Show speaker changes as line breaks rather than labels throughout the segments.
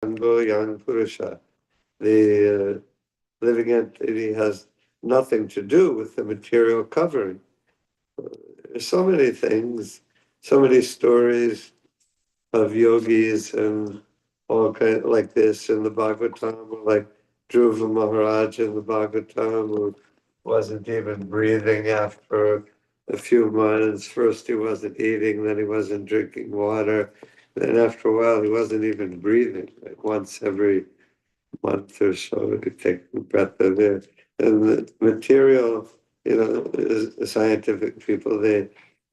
young Purusha. The living entity has nothing to do with the material covering. There's so many things, so many stories of yogis and all kind like this in the Bhagavatam, or like Dhruva Maharaj in the Bhagavatam, who wasn't even breathing after a few months. First he wasn't eating, then he wasn't drinking water. Then after a while he wasn't even breathing, like once every month or so to take a breath of air. And the material, scientific people, they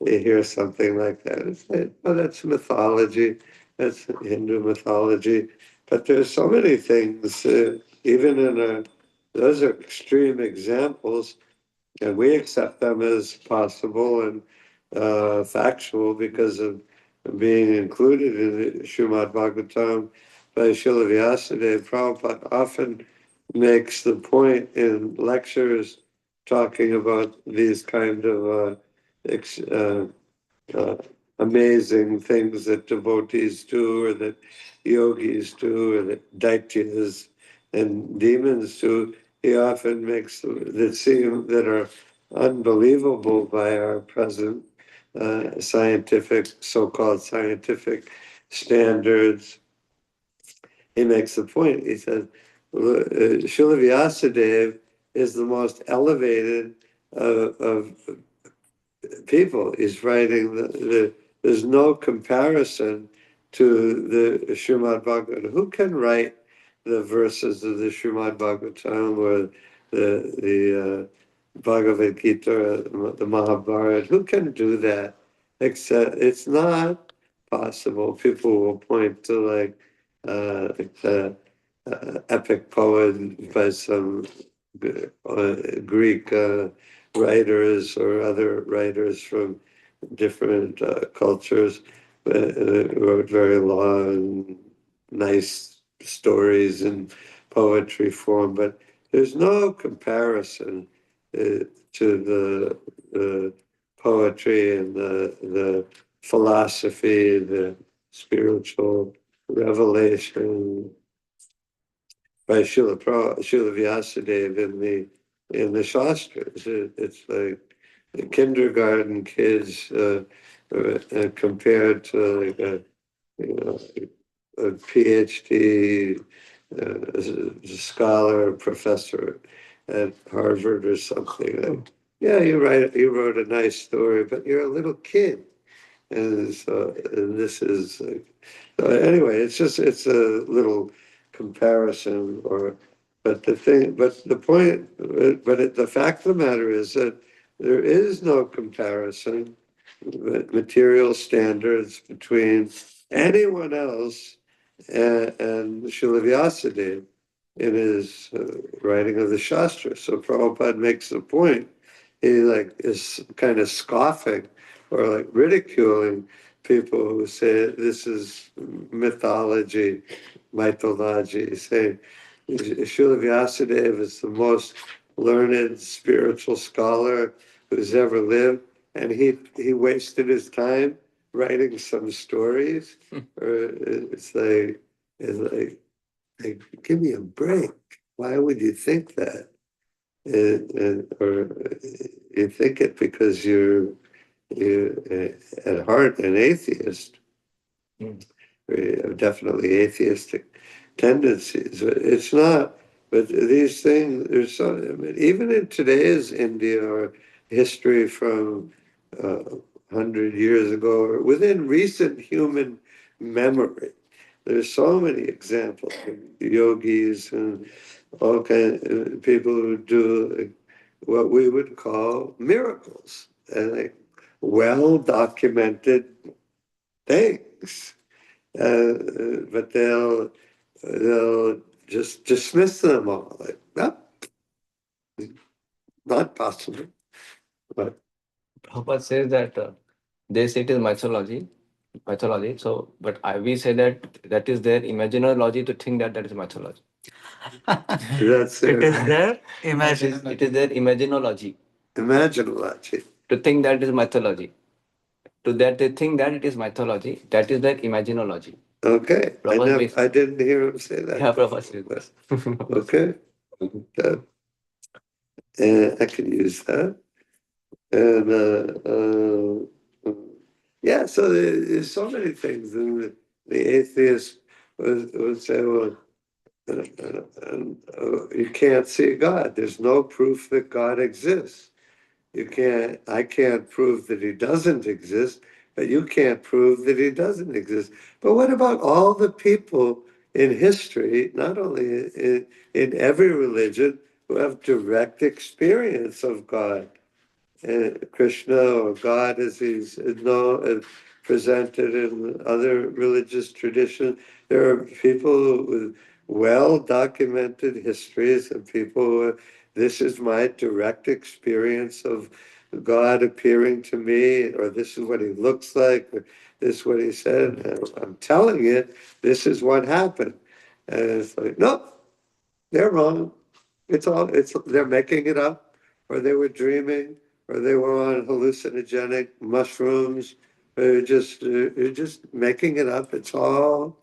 hear something like that and say, oh, that's mythology, that's Hindu mythology. But there's so many things, even in those are extreme examples, and we accept them as possible and factual because of being included in the Srimad Bhagavatam by Srila Vyasadeva. Prabhupada often makes the point in lectures talking about these kind of uh, amazing things that devotees do, or that yogis do, or that daityas and demons do. He often makes that seem that are unbelievable by our present scientific, so-called scientific standards. He makes the point. He says, Srila Vyasadeva is the most elevated of people. He's writing there's no comparison to the Srimad Bhagavatam. Who can write the verses of the Srimad Bhagavatam or the Bhagavad Gita, the Mahabharata? Who can do that? Except it's not possible. People will point to like epic poem by some Greek writers or other writers from different cultures wrote very long, nice stories in poetry form, but there's no comparison to the poetry and the philosophy, the spiritual revelation by Srila Vyasadeva in the Shastras. It's like the kindergarten kids compared to like a PhD scholar, professor at Harvard or something. Like, yeah, you wrote a nice story, but you're a little kid, and so and this is so anyway. It's a little comparison, but the point, the fact of the matter is that there is no comparison material standards between anyone else and Srila Vyasadeva in his writing of the Shastra. So Prabhupada makes the point. He like is kind of scoffing or like ridiculing people who say this is mythology, saying Srila Vyasadeva is the most learned spiritual scholar who's ever lived, and he wasted his time writing some stories. Or it's like, give me a break. Why would you think that? Or you think it because you're at heart an atheist. You have definitely atheistic tendencies. It's not, but these things, there's some, I mean, even in today's India or history from 100 years ago, or within recent human memory, there's so many examples of yogis and all kinds of people who do what we would call miracles, and like well documented things. But they'll just dismiss them all like not possible. But
Prabhupada says that they say it is mythology. So, but we say that is their imaginology to think that is mythology.
that's
It is their imagine.
It is their imaginology
imaginology.
to think that is mythology. To that they think that it is mythology. That is their imaginology.
Okay,
Prabhupada
I didn't hear him say that.
Yeah, Prabhupada said
But-
this.
Okay, I can use that. And yeah, so there's so many things, and the atheist would say, well, you can't see God. There's no proof that God exists. I can't prove that he doesn't exist, but you can't prove that he doesn't exist. But what about all the people in history, not only in every religion, who have direct experience of God? Krishna, or God as he's known, presented in other religious traditions. There are people with well documented histories of people who, this is my direct experience of God appearing to me, or this is what he looks like, or this is what he said. And I'm telling you, this is what happened. And it's like, no, they're wrong. They're making it up, or they were dreaming, or they were on hallucinogenic mushrooms, or just making it up. It's all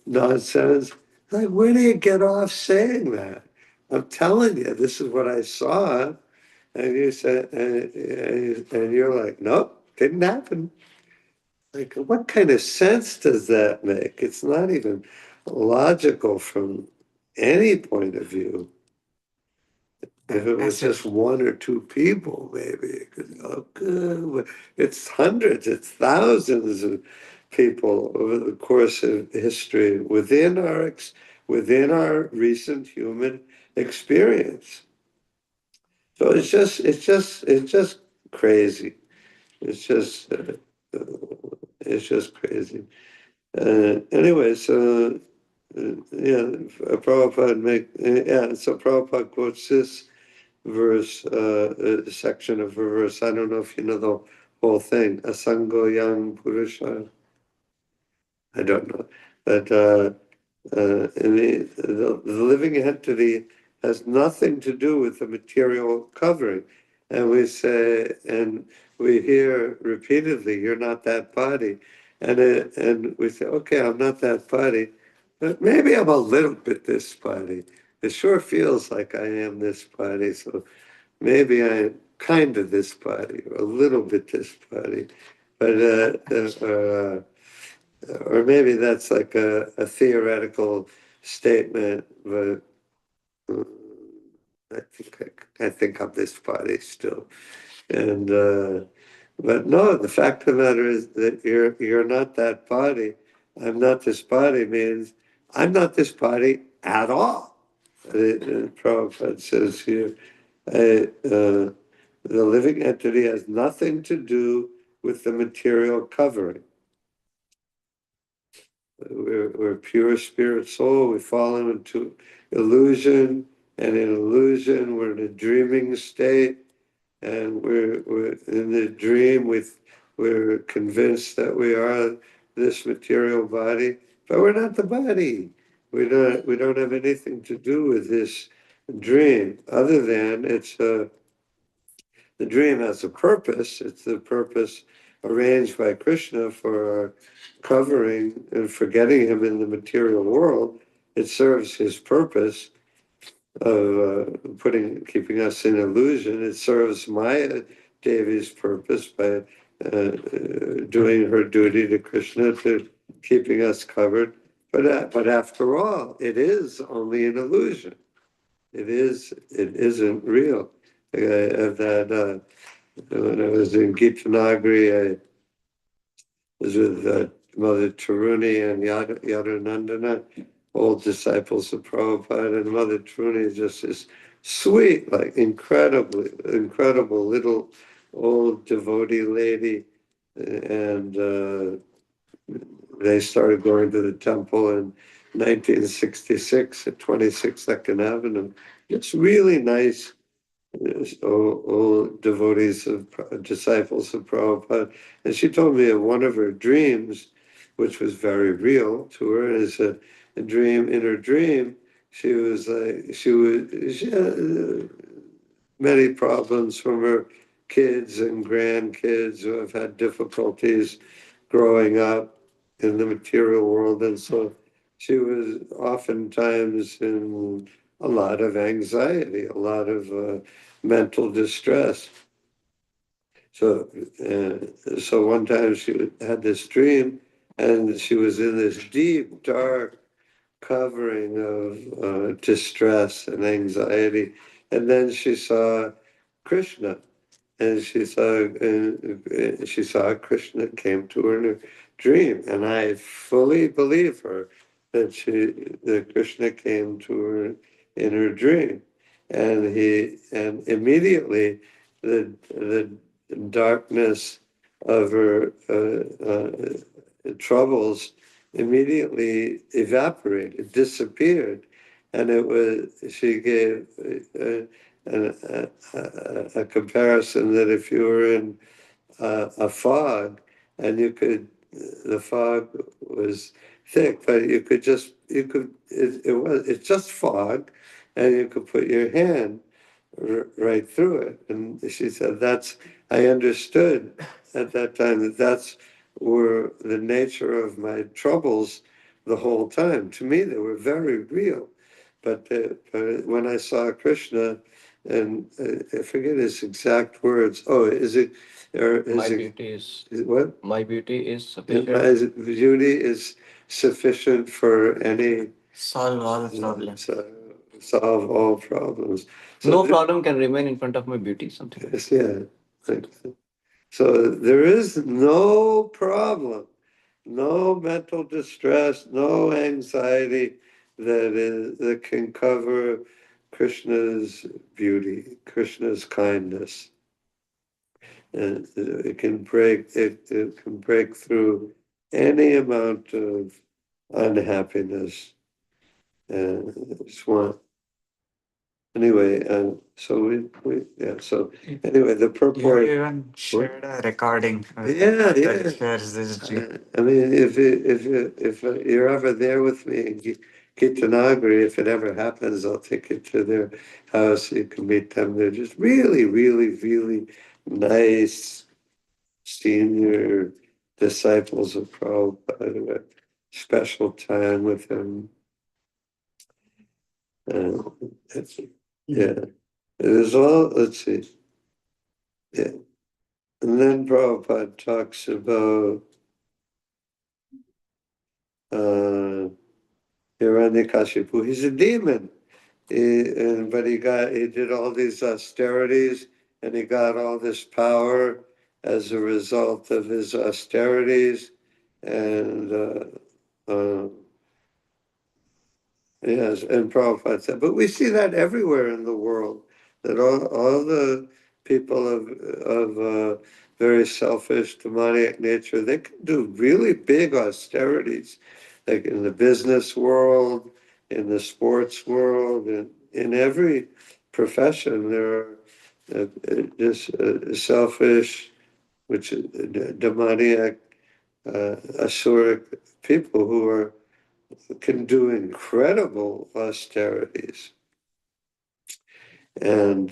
nonsense. Like, where do you get off saying that? I'm telling you, this is what I saw, and you said, and you're like, nope, didn't happen. Like, what kind of sense does that make? It's not even logical from any point of view. If it was just one or two people, maybe it could go good. But it's hundreds, it's thousands of people over the course of history within our recent human experience. So it's just crazy. It's just it's just crazy. Anyway, so Prabhupada so Prabhupada quotes this verse, a section of a verse. I don't know if you know the whole thing. Asango yang purusha. I don't know. But in the living entity has nothing to do with the material covering. And we hear repeatedly, you're not that body. And we say, okay, I'm not that body, but maybe I'm a little bit this body. It sure feels like I am this body. So maybe I'm kind of this body, or a little bit this body. But or maybe that's like a theoretical statement, but uh, I think I'm this body still. And but no, the fact of the matter is that you're not that body. I'm not this body means I'm not this body at all. The Prabhupada says here, the living entity has nothing to do with the material covering. We're pure spirit soul. We fall into illusion, and in illusion, we're in a dreaming state, and we're in the dream. We're convinced that we are this material body, but we're not the body. We don't have anything to do with this dream, other than the dream has a purpose. It's the purpose arranged by Krishna for our covering and forgetting him in the material world. It serves his purpose of keeping us in illusion. It serves Maya Devi's purpose by doing her duty to Krishna, to keeping us covered. But after all, it is only an illusion. It isn't real. When I was in Gitanagari, I was with Mother Taruni and Yadunandana, old disciples of Prabhupada, and Mother Taruni is just this sweet, like incredible little old devotee lady. And they started going to the temple in 1966 at 26 Second Avenue. It's really nice. Yes, all devotees disciples of Prabhupada. And she told me of one of her dreams, which was very real to her, is a dream. In her dream, she had many problems from her kids and grandkids who have had difficulties growing up. in the material world, and so she was oftentimes in a lot of anxiety, a lot of mental distress. So one time she had this dream, and she was in this deep, dark covering of distress and anxiety, and then she saw Krishna, and she saw Krishna came to her in a dream, and I fully believe her that Krishna came to her in her dream, and immediately the darkness of her troubles immediately evaporated, disappeared, and it was she gave a comparison that if you were in a fog and the fog was thick, but it's just fog, and you could put your hand right through it. And she said, I understood at that time that's were the nature of my troubles the whole time. To me, they were very real. But when I saw Krishna, and I forget his exact words. Oh, is it? Or
My
is it?
beauty is
What?
my beauty is
My
sufficient.
beauty is sufficient for any
Solve all problems.
solve all problems. So
No problem can remain in front of my beauty. Something like that.
yeah. like that. So there is no problem, no mental distress, no anxiety that can cover Krishna's beauty, Krishna's kindness. And it can break through any amount of unhappiness. And it's one. Anyway, so anyway, the
You
purport.
even shared a recording
Yeah,
that shares this dream.
I mean, if you're ever there with me in Gitanagari, if it ever happens, I'll take you to their house. You can meet them. They're just really, really, really nice senior disciples of Prabhupada. A special time with him. Yeah, it is all. Let's see. Yeah, and then Prabhupada talks about. Hiranyakashipu. He's a demon. But he did all these austerities, and he got all this power as a result of his austerities. And yes, and Prabhupada said, but we see that everywhere in the world, that all the people of very selfish, demoniac nature, they can do really big austerities, like in the business world, in the sports world, in every profession, there are just selfish, which is demoniac, asuric people who can do incredible austerities, and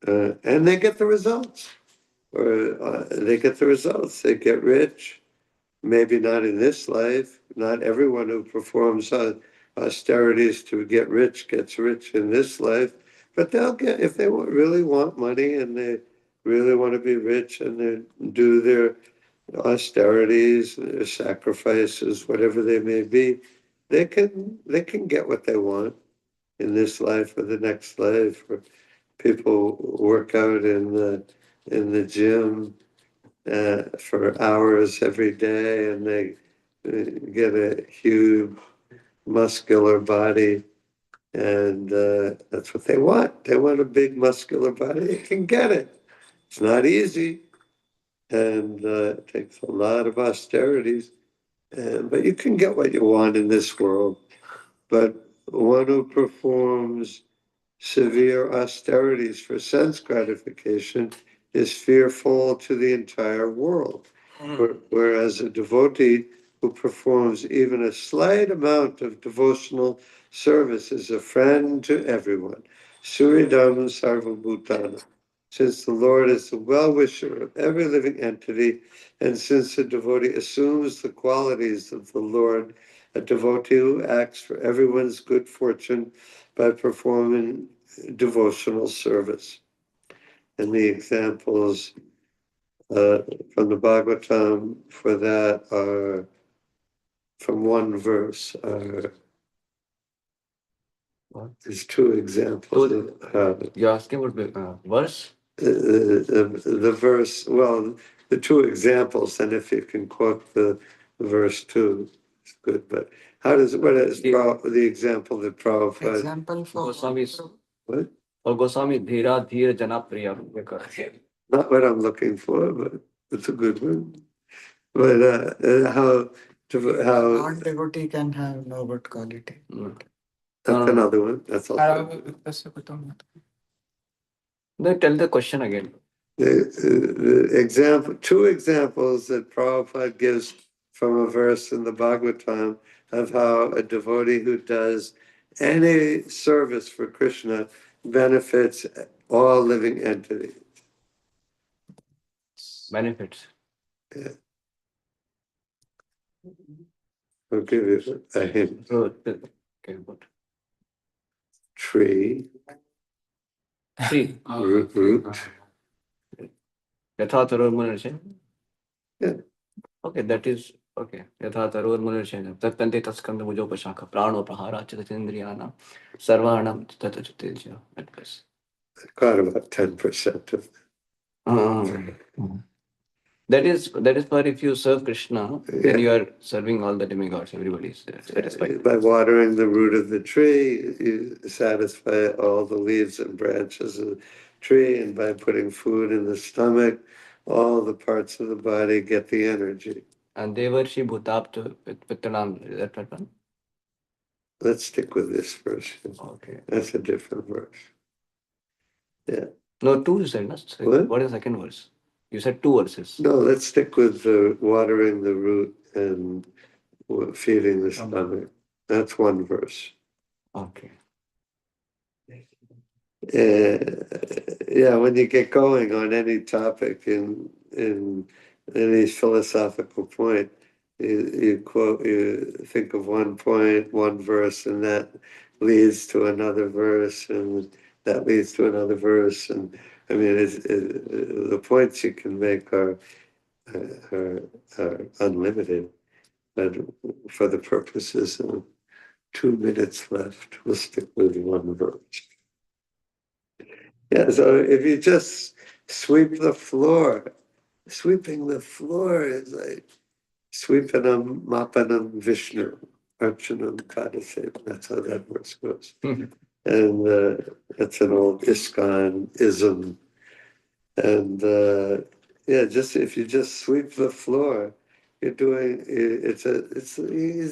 they get the results, or they get the results. They get rich, maybe not in this life. Not everyone who performs austerities to get rich gets rich in this life, but they'll get, if they really want money and they really want to be rich and they do their austerities, their sacrifices, whatever they may be, they can get what they want in this life or the next life. Or people work out in the gym for hours every day, and they get a huge muscular body, and that's what they want. They want a big muscular body. They can get it. It's not easy, and it takes a lot of austerities. But you can get what you want in this world. But one who performs severe austerities for sense gratification is fearful to the entire world. Whereas a devotee who performs even a slight amount of devotional service is a friend to everyone. Suridam Sarvabhutana. since the Lord is the well-wisher of every living entity, and since the devotee assumes the qualities of the Lord, a devotee who acts for everyone's good fortune by performing devotional service. And the examples from the Bhagavatam for that are from one verse. There's two examples of how
You're asking about verse?
the verse, well, the two examples, and if you can quote the verse too, it's good. But what is the example that Prabhupada?
Example for
Goswami's.
What?
Or Goswami Dhira Dhir Jana Priya.
Not what I'm looking for, but it's a good one. But how
non-devotee can have no good quality.
that's another one. That's also.
Then tell the question again.
Two examples that Prabhupada gives from a verse in the Bhagavatam of how a devotee who does any service for Krishna benefits all living entities.
Benefits.
I'll give you a hint.
Okay, good.
Tree,
See,
root.
Yatha Tarur Munirchen.
Yeah.
Okay, that is okay. Yatha Tarur Munirchen. Tattante Taskanda Mujopashaka. Prano Prahara Chitatindriyana. Sarvanam Tatachutija. At best.
Got about 10% of
That is for if you serve Krishna, then
Yeah.
you are serving all the demigods. Everybody is satisfied.
By watering the root of the tree, you satisfy all the leaves and branches of the tree, and by putting food in the stomach, all the parts of the body get the energy.
And Devarshi Bhutapt Pittanam. Is that right one?
Let's stick with this verse.
Okay.
That's a different verse. Yeah.
No, two you said. No? What is the second verse? You said two verses.
No, let's stick with the watering the root and feeding the stomach. That's one verse.
Okay.
Yeah, when you get going on any topic in any philosophical point, you think of one point, one verse, and that leads to another verse, and that leads to another verse, and I mean, the points you can make are unlimited, but for the purposes of 2 minutes left, we'll stick with one verse. Yeah, so if you just sweep the floor, sweeping the floor is like sweepanam, mapanam, Vishnu, archanam, Kadaseva. That's how that verse goes. And that's an old ISKCON-ism. And yeah, just if you just sweep the floor, you're doing it's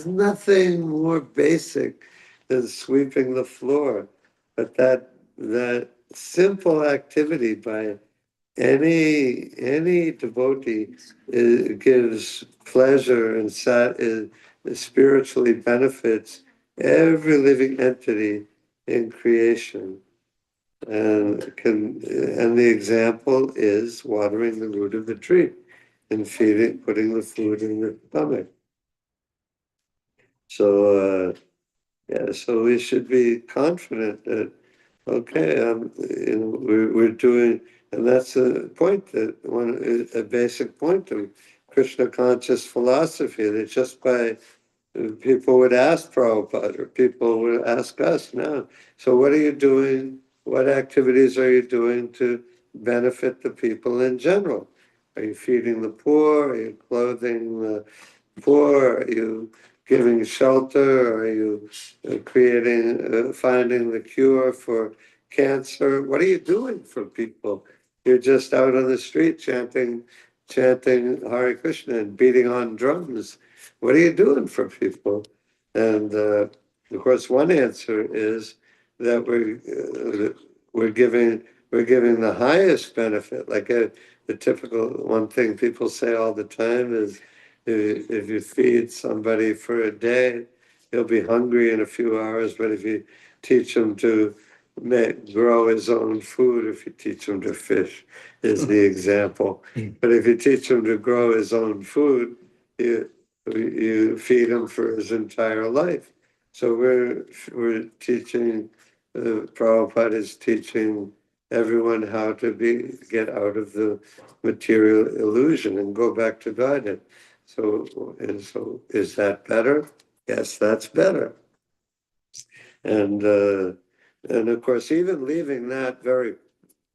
nothing more basic than sweeping the floor. But that simple activity by any devotee gives pleasure and spiritually benefits every living entity in creation. And the example is watering the root of the tree and putting the food in the stomach. So yeah, so we should be confident that okay, we're doing, and that's a point a basic point of Krishna conscious philosophy. That just by people would ask Prabhupada or people would ask us now. So what are you doing? What activities are you doing to benefit the people in general? Are you feeding the poor? Are you clothing the poor? Are you giving shelter? Are you finding the cure for cancer? What are you doing for people? You're just out on the street chanting Hare Krishna and beating on drums. What are you doing for people? And of course, one answer is that we're giving the highest benefit. Like the typical one thing people say all the time is, if you feed somebody for a day, he'll be hungry in a few hours. But if you teach him to grow his own food if you teach him to fish, is the example. But if you teach him to grow his own food, you feed him for his entire life. So we're teaching, Prabhupada is teaching everyone how to get out of the material illusion and go back to Godhead. So is that better? Yes, that's better. And of course, even leaving that very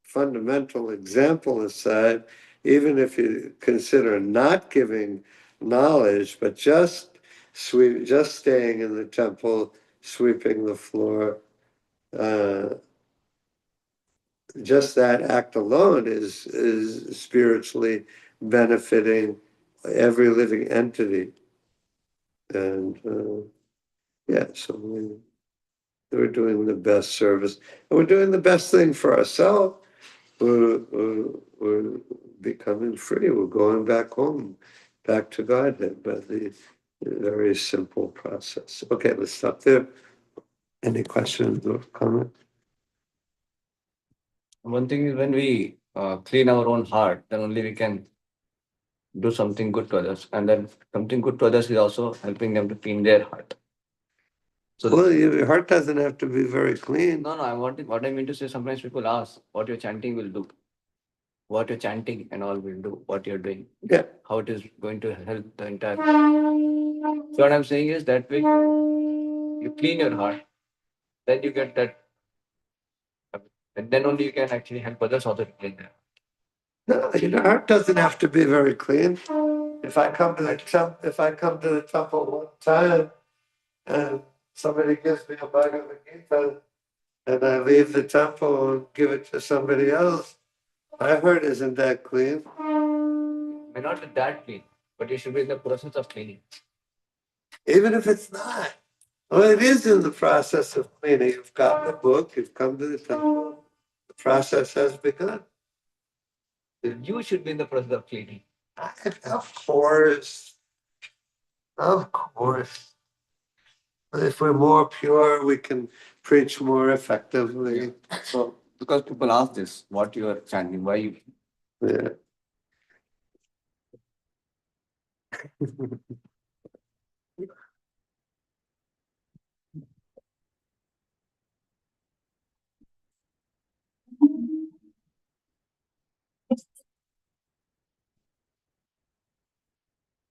fundamental example aside, even if you consider not giving knowledge, but just staying in the temple, sweeping the floor, just that act alone is spiritually benefiting every living entity. And yeah, so we're doing the best service. And we're doing the best thing for ourselves. We're becoming free. We're going back home, back to Godhead by the very simple process. Okay, let's stop there. Any questions or comments?
One thing is when we clean our own heart, then only we can do something good to others. And then something good to others is also helping them to clean their heart. So
Well, your heart doesn't have to be very clean.
no, what I mean to say, sometimes people ask what your chanting will do, what your chanting and all will do, what you're doing,
Yeah.
how it is going to help the entire. So what I'm saying is that way you clean your heart, then you get that, and then only you can actually help others also to clean their.
No, your heart doesn't have to be very clean. If I come to the temple one time and somebody gives me a Bhagavad Gita and I leave the temple and give it to somebody else, my heart isn't that clean.
May not be that clean, but you should be in the process of cleaning.
Even if it's not. Well, it is in the process of cleaning. You've got the book, you've come to the temple, the process has begun.
You should be in the process of cleaning.
Of course. Of course. If we're more pure, we can preach more effectively.
So because people ask this, what you are chanting, why you.
Yeah.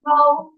No.